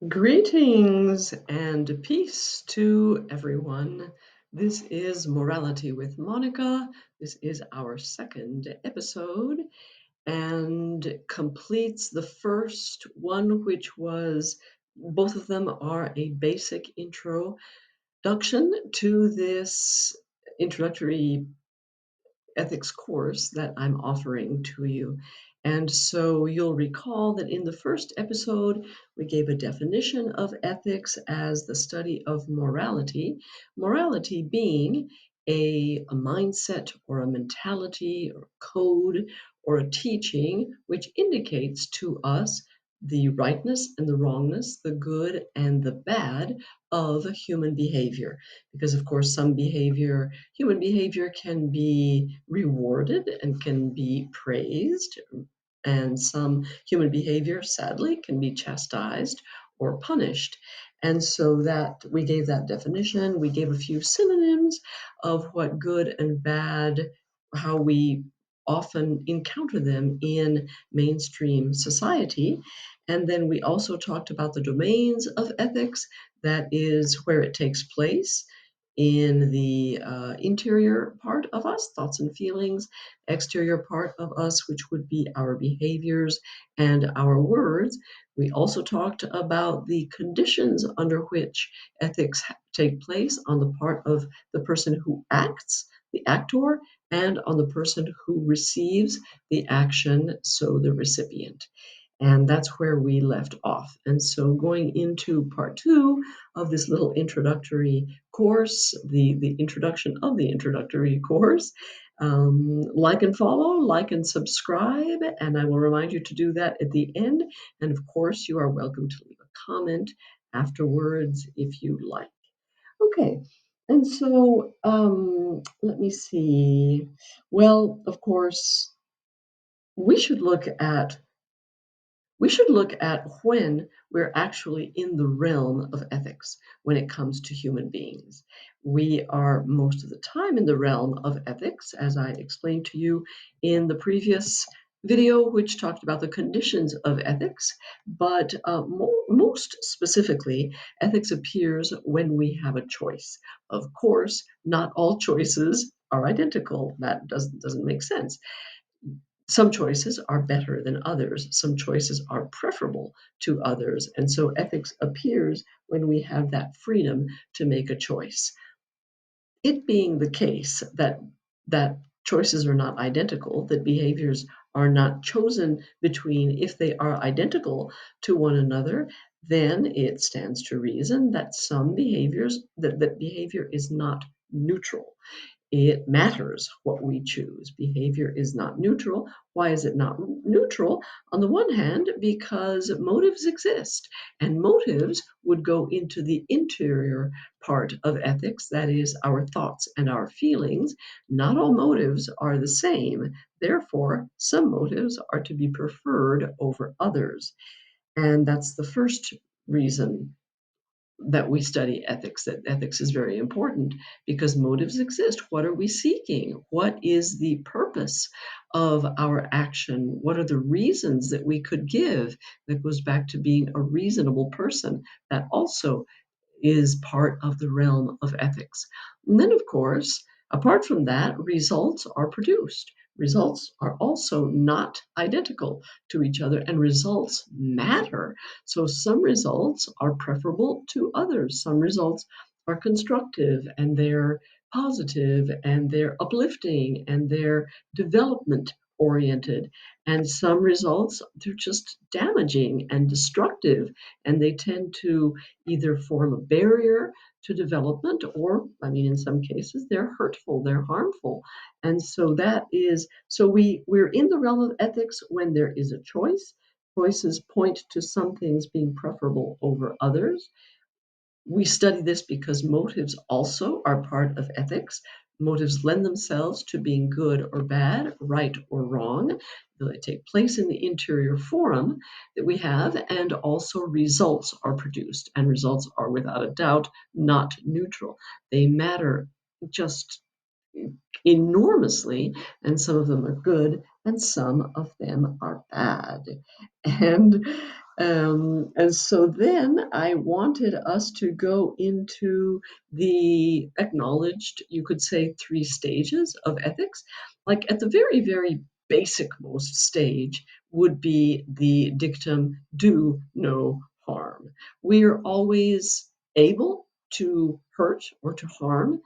Greetings and peace to everyone. This is Morality with Monica. This is our second episode and completes the first one, which was both of them are a basic introduction to this introductory ethics course that I'm offering to you. And so you'll recall that in the first episode, we gave a definition of ethics as the study of morality being a mindset or a mentality or code or a teaching which indicates to us the rightness and the wrongness, the good and the bad of human behavior. Because, of course, human behavior can be rewarded and can be praised, and some human behavior, sadly, can be chastised or punished. And so that we gave that definition. We gave a few synonyms of what good and bad, how we often encounter them in mainstream society. And then we also talked about the domains of ethics, that is where it takes place in the interior part of us, thoughts and feelings, exterior part of us, which would be our behaviors and our words. We also talked about the conditions under which ethics take place on the part of the person who acts, the actor, and on the person who receives the action, so the recipient. And that's where we left off. And so going into part two of this little introductory course, the introduction of the introductory course, like and follow, like and subscribe, and I will remind you to do that at the end. And of course, you are welcome to leave a comment afterwards if you like. Okay, and so let me see. Well, of course, we should look at we should look at when we're actually in the realm of ethics when it comes to human beings. We are most of the time in the realm of ethics, as I explained to you in the previous video, which talked about the conditions of ethics. But most specifically, ethics appears when we have a choice. Of course, not all choices are identical. That doesn't make sense. Some choices are better than others. Some choices are preferable to others. And so ethics appears when we have that freedom to make a choice. It being the case that choices are not identical, that behaviors are not chosen between if they are identical to one another, then it stands to reason that that behavior is not neutral. It matters what we choose. Behavior is not neutral. Why is it not neutral? On the one hand, because motives exist, and motives would go into the interior part of ethics, that is, our thoughts and our feelings. Not all motives are the same. Therefore, some motives are to be preferred over others. And that's the first reason that we study ethics, that ethics is very important because motives exist. What are we seeking? What is the purpose of our action? What are the reasons that we could give? That goes back to being a reasonable person. That also is part of the realm of ethics. And then, of course, apart from that, results are produced. Results are also not identical to each other, and results matter. So, some results are preferable to others. Some results are constructive and they're positive and they're uplifting and they're development oriented. And some results, they're just damaging and destructive, and they tend to either form a barrier to development or, I mean, in some cases, they're hurtful, they're harmful. And so we're in the realm of ethics when there is a choice. Choices point to some things being preferable over others. We study this because motives also are part of ethics. Motives lend themselves to being good or bad, right or wrong. They take place in the interior forum that we have, and also results are produced. And results are, without a doubt, not neutral. They matter just enormously, and some of them are good, and some of them are bad. And And so then I wanted us to go into the acknowledged, you could say, three stages of ethics. Like at the very, very basic most stage would be the dictum, do no harm. We are always able to hurt or to harm,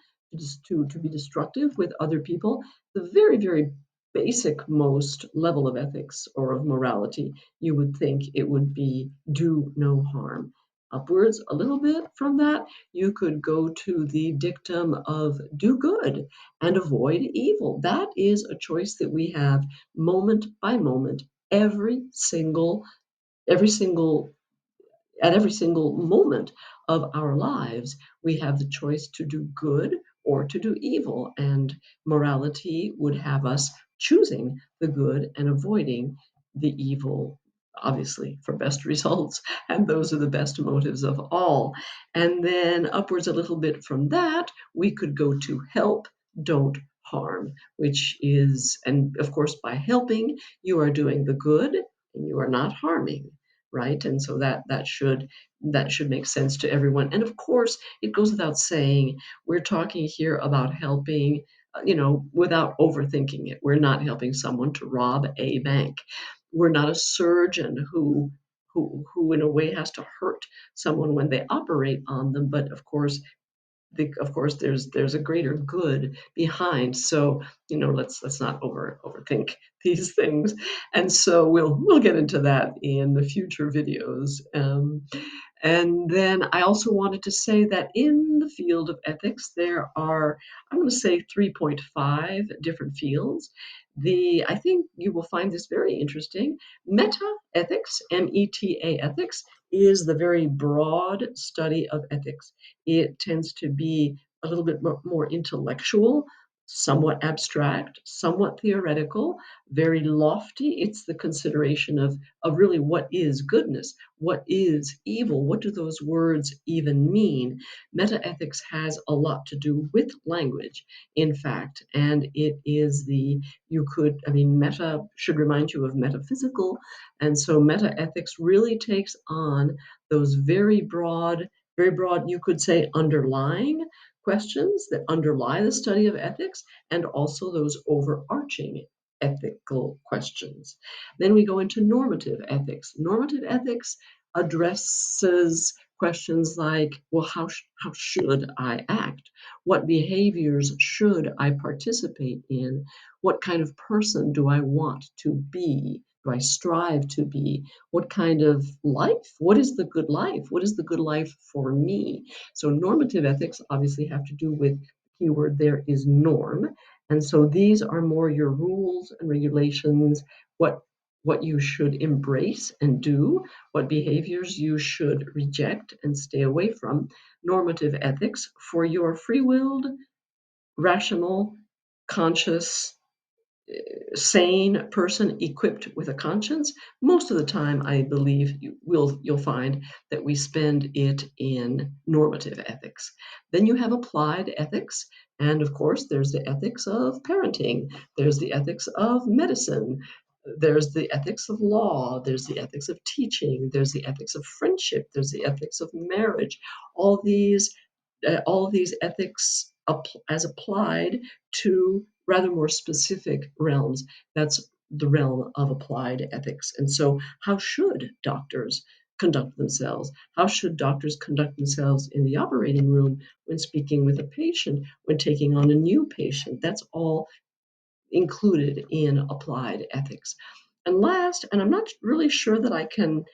to be destructive with other people. The very, very basic most level of ethics or of morality, you would think it would be do no harm. Upwards a little bit from that, you could go to the dictum of do good and avoid evil. That is a choice that we have moment by moment, every single every single at every single moment of our lives, we have the choice to do good or to do evil. And morality would have us choosing the good and avoiding the evil, obviously, for best results. And those are the best motives of all. And then upwards a little bit from that, we could go to help, don't harm, which is, and of course, by helping, you are doing the good and you are not harming, right? And so that should make sense to everyone. And of course, it goes without saying, we're talking here about helping, without overthinking it. We're not helping someone to rob a bank. We're not a surgeon who in a way has to hurt someone when they operate on them. But of course there's a greater good behind, so let's not overthink these things. And so we'll get into that in the future videos. And then I also wanted to say that in the field of ethics, there are, I'm going to say, 3.5 different fields. I think you will find this very interesting. Meta ethics, META ethics, is the very broad study of ethics. It tends to be a little bit more intellectual, somewhat abstract, somewhat theoretical, very lofty. It's the consideration of really what is goodness, what is evil, what do those words even mean. Metaethics has a lot to do with language, in fact, and it is meta should remind you of metaphysical, and so metaethics really takes on those very broad, you could say, underlying questions that underlie the study of ethics, and also those overarching ethical questions. Then we go into normative ethics. Normative ethics addresses questions like, well, how should I act? What behaviors should I participate in? What kind of person do I want to be? Do I strive to be? What kind of life? What is the good life? What is the good life for me? So normative ethics obviously have to do with, the keyword there is norm. And so these are more your rules and regulations, what you should embrace and do, what behaviors you should reject and stay away from. Normative ethics for your free-willed, rational, conscious, sane person equipped with a conscience. Most of the time, I believe you'll find that we spend it in normative ethics. Then you have applied ethics, and of course, there's the ethics of parenting, there's the ethics of medicine, there's the ethics of law, there's the ethics of teaching, there's the ethics of friendship, there's the ethics of marriage. All these all of these ethics as applied to rather more specific realms. That's the realm of applied ethics. And so, how should doctors conduct themselves? How should doctors conduct themselves in the operating room when speaking with a patient, when taking on a new patient? That's all included in applied ethics. And last, and I'm not really sure that I can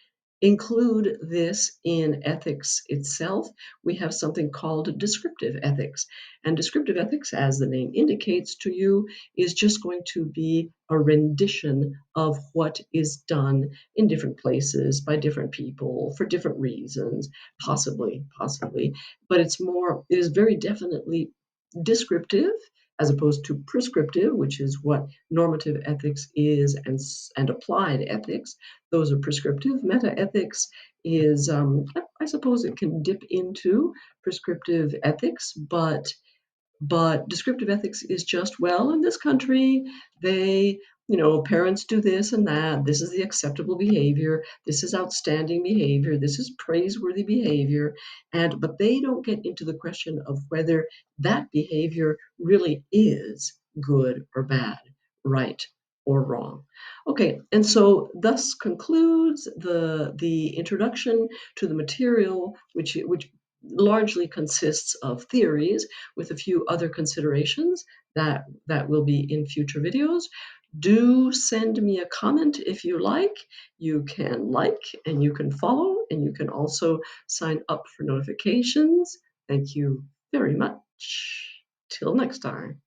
include this in ethics itself, we have something called descriptive ethics. And descriptive ethics, as the name indicates to you, is just going to be a rendition of what is done in different places by different people for different reasons, possibly. But it is very definitely descriptive as opposed to prescriptive, which is what normative ethics is, and applied ethics. Those are prescriptive. Metaethics is, I suppose it can dip into prescriptive ethics, but descriptive ethics is just, well, in this country, they parents do this and that. This is the acceptable behavior. This is outstanding behavior. This is praiseworthy behavior. But they don't get into the question of whether that behavior really is good or bad, right or wrong. Okay, and so thus concludes the introduction to the material, which largely consists of theories with a few other considerations that will be in future videos. Do send me a comment if you like. You can like and you can follow, and you can also sign up for notifications. Thank you very much. Till next time.